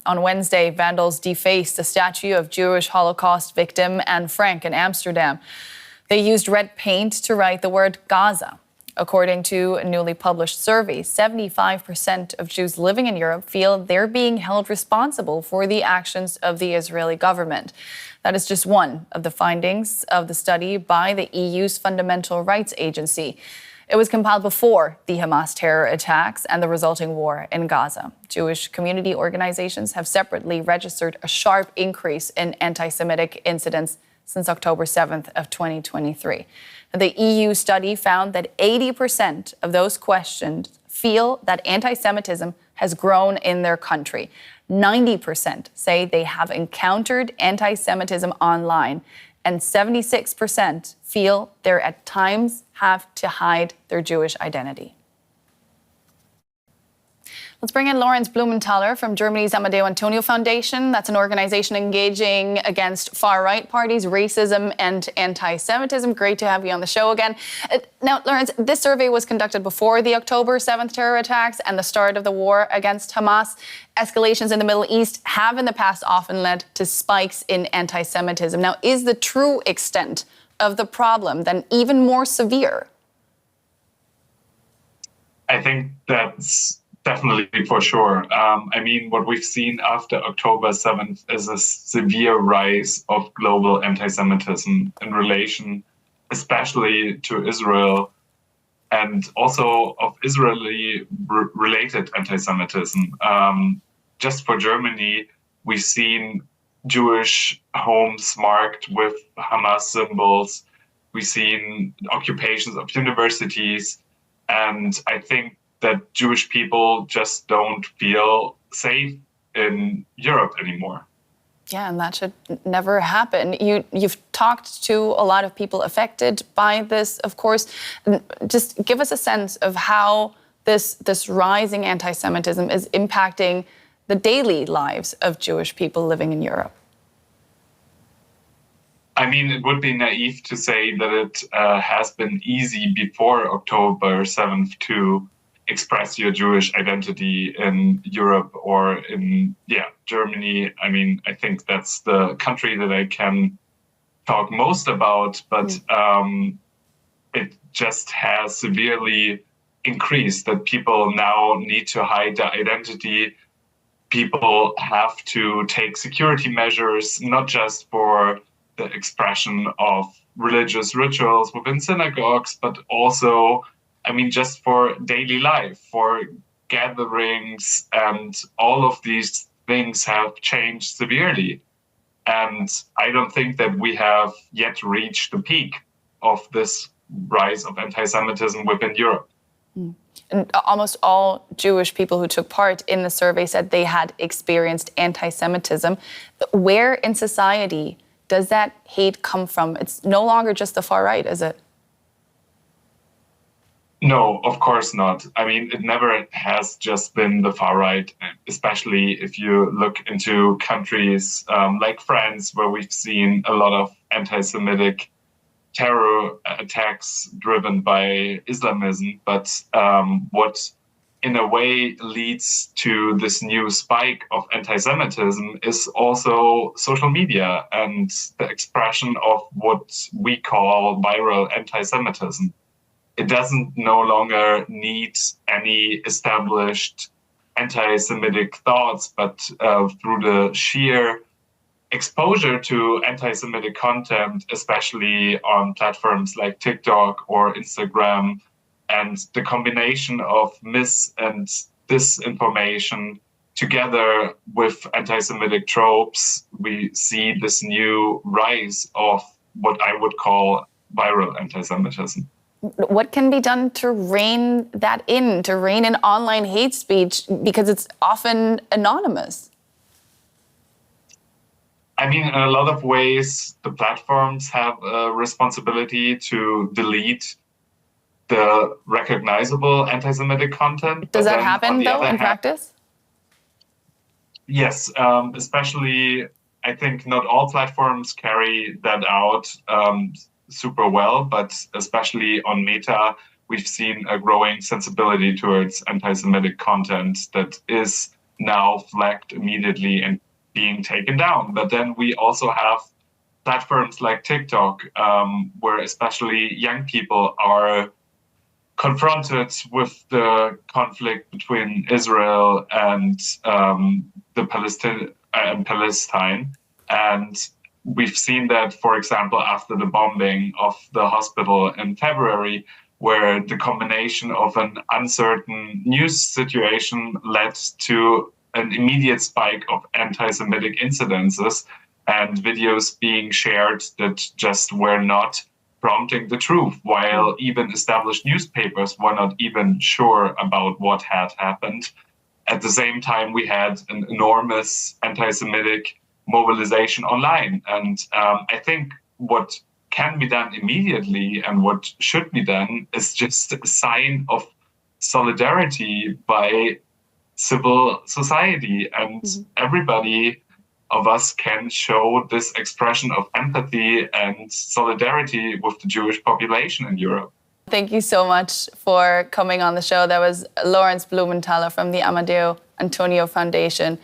On Wednesday, vandals defaced the statue of Jewish Holocaust victim Anne Frank in Amsterdam. They used red paint to write the word Gaza. According to a newly published survey, 75% of Jews living in Europe feel they're being held responsible for the actions of the Israeli government. That is just one of the findings of the study by the EU's Fundamental Rights Agency. It was compiled before the Hamas terror attacks and the resulting war in Gaza. Jewish community organizations have separately registered a sharp increase in anti-Semitic incidents since October 7th of 2023. The EU study found that 80% of those questioned feel that anti-Semitism has grown in their country. 90% say they have encountered anti-Semitism online, and 76% feel they at times have to hide their Jewish identity. Let's bring in Lorenz Blumenthaler from Germany's Amadeu Antonio Foundation. That's an organization engaging against far-right parties, racism and anti-Semitism. Great to have you on the show again. Now, Lorenz, this survey was conducted before the October 7th terror attacks and the start of the war against Hamas. Escalations in the Middle East have in the past often led to spikes in anti-Semitism. Now, is the true extent of the problem then even more severe? I think that's definitely for sure. I mean, what we've seen after October 7th is a severe rise of global anti-Semitism in relation, especially to Israel, and also of Israeli-related anti-Semitism. Just for Germany, we've seen Jewish homes marked with Hamas symbols. We've seen occupations of universities, and I think that Jewish people just don't feel safe in Europe anymore. Yeah, and that should never happen. You've talked to a lot of people affected by this, of course. Just give us a sense of how this rising anti-Semitism is impacting the daily lives of Jewish people living in Europe. I mean, it would be naive to say that it has been easy before October 7th to express your Jewish identity in Europe or in, Germany. I mean, I think that's the country that I can talk most about, but it just has severely increased that people now need to hide their identity. People have to take security measures, not just for the expression of religious rituals within synagogues, but also, I mean, just for daily life, for gatherings, and all of these things have changed severely. And I don't think that we have yet reached the peak of this rise of anti-Semitism within Europe. And almost all Jewish people who took part in the survey said they had experienced anti-Semitism. But where in society does that hate come from? It's no longer just the far right, is it? No, of course not. I mean, it never has just been the far right, especially if you look into countries like France, where we've seen a lot of anti-Semitic terror attacks driven by Islamism. But what in a way leads to this new spike of anti-Semitism is also social media and the expression of what we call viral anti-Semitism. It doesn't no longer need any established anti-Semitic thoughts, but through the sheer exposure to anti-Semitic content, especially on platforms like TikTok or Instagram, and the combination of mis and disinformation together with anti-Semitic tropes, we see this new rise of what I would call viral anti-Semitism. What can be done to rein that in, to rein in online hate speech, because it's often anonymous? I mean, in a lot of ways, the platforms have a responsibility to delete the recognizable anti-Semitic content. Does that happen, though, in practice? Yes, especially, I think not all platforms carry that out super well, but especially on Meta, we've seen a growing sensibility towards anti-Semitic content that is now flagged immediately and being taken down. But then we also have platforms like TikTok, where especially young people are confronted with the conflict between Israel and Palestine. And we've seen that, for example, after the bombing of the hospital in February, where the combination of an uncertain news situation led to an immediate spike of anti-Semitic incidences and videos being shared that just were not prompting the truth, while even established newspapers were not even sure about what had happened. At the same time, we had an enormous anti-Semitic mobilization online. And I think what can be done immediately and what should be done is just a sign of solidarity by civil society. And everybody of us can show this expression of empathy and solidarity with the Jewish population in Europe. Thank you so much for coming on the show. That was Lorenz Blumenthaler from the Amadeu Antonio Foundation.